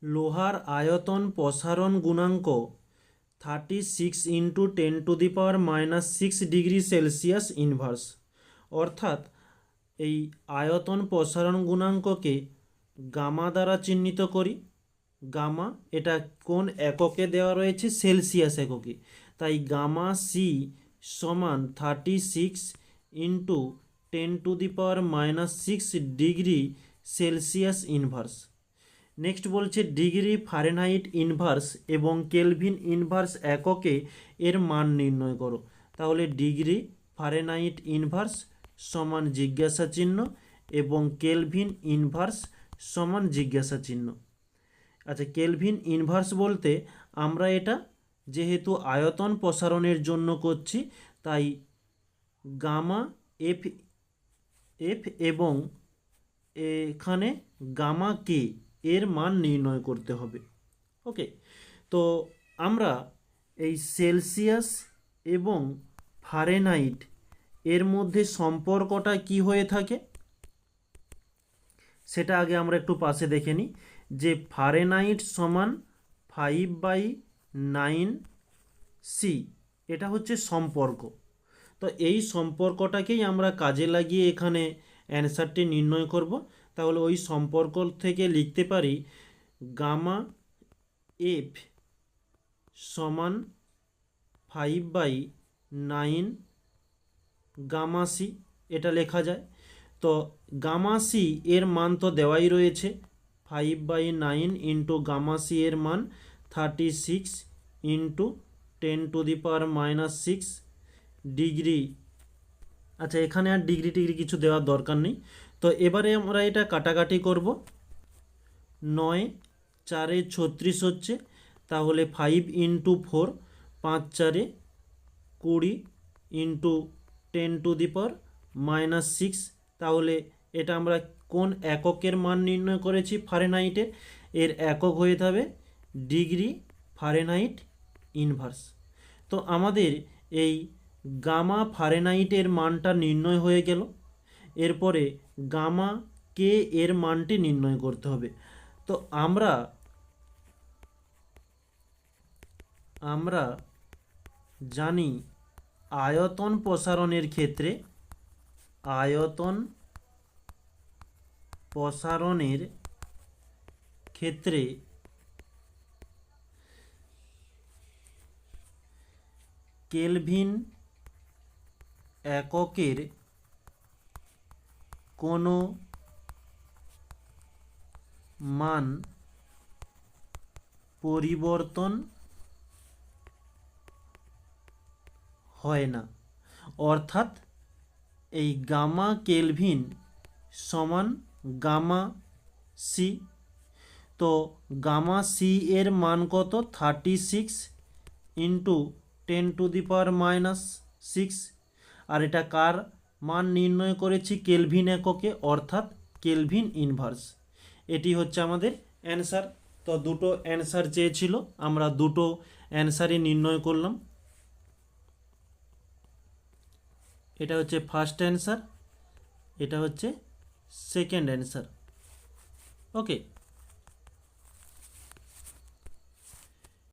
লোহার আয়তন প্রসারণ গুণাঙ্ক 36 ইন্টু 10⁻⁻6 ডিগ্রি সেলসিয়াস ইনভার্স। অর্থাৎ এই আয়তন প্রসারণ গুণাঙ্ককে গামা দ্বারা চিহ্নিত করি। গামা এটা কোন এককে দেওয়া রয়েছে? সেলসিয়াস এককে। তাই গামা সি সমান 36 into 10⁻⁻6 degree Celsius inverse. Next বলছে ডিগ্রি ফারেনহাইট ইনভার্স এবং কেলভিন ইনভার্স এককে এর মান নির্ণয় করো। তাহলে ডিগ্রি ফারেনহাইট ইনভার্স সমান জিজ্ঞাসা চিহ্ন এবং কেলভিন ইনভার্স সমান জিজ্ঞাসা চিহ্ন। আচ্ছা, কেলভিন ইনভার্স বলতে আমরা এটা যেহেতু আয়তন প্রসারণের জন্য করছি, তাই গামা এফ এফ এবং এখানে গামা কে এর মান নির্ণয় করতে হবে। ওকে, তো আমরা এই সেলসিয়াস এবং ফারেনহাইট এর মধ্যে সম্পর্কটা কি হয়ে থাকে সেটা আগে আমরা একটু পাশে দেখে নিই। যে ফারেনহাইট সমান 5/9C, এটা হচ্ছে সম্পর্ক। তো এই সম্পর্কটাকেই আমরা কাজে লাগিয়ে এখানে অ্যান্সারটি নির্ণয় করব। তাহলে ওই সম্পর্ক থেকে লিখতে পারি গামা এফ সমান 5/9 গামা সি, এটা লেখা যায়। তো গামা সি এর মান তো দেওয়াই রয়েছে, 5/9 ইন্টু গামা সি এর মান 36 ইন্টু 10⁻⁻6 ডিগ্রি। আচ্ছা, এখানে আর ডিগ্রি টিগ্রি কিছু দেওয়ার দরকার নেই। তো এবারে আমরা এটা কাটাকাটি করব। 9 4 36 হচ্ছে, তাহলে 5 ইন্টু 4 5 4 20 ইন্টু 10⁻⁻6। তাহলে এটা আমরা কোন এককের মান নির্ণয় করেছি ফারেনহাইটে? এর একক হয়ে যাবে ডিগ্রি ফারেনহাইট ইনভার্স। তো আমাদের এই গামা ফারেনহাইটের মানটা নির্ণয় হয়ে গেল। এরপরে গামা কে এর মানটি নির্ণয় করতে হবে। তো আমরা জানি আয়তন প্রসারণের ক্ষেত্রে কেলভিন এককের কোনো মান পরিবর্তন হয় না। অর্থাৎ এই গামা কেলভিন সমান গামা সি। তো গামা সি এর মান কত? 36 ইন্টু 10⁻⁻6। আর এটা কার মান নির্ণয় করেছি? কেলভিন এককে, অর্থাৎ কেলভিন ইনভার্স। এটি হচ্ছে আমাদের অ্যান্সার। তো দুটো অ্যান্সার চেয়েছিল, আমরা দুটো অ্যান্সারই নির্ণয় করলাম। এটা হচ্ছে ফার্স্ট অ্যান্সার, এটা হচ্ছে সেকেন্ড অ্যান্সার। ওকে।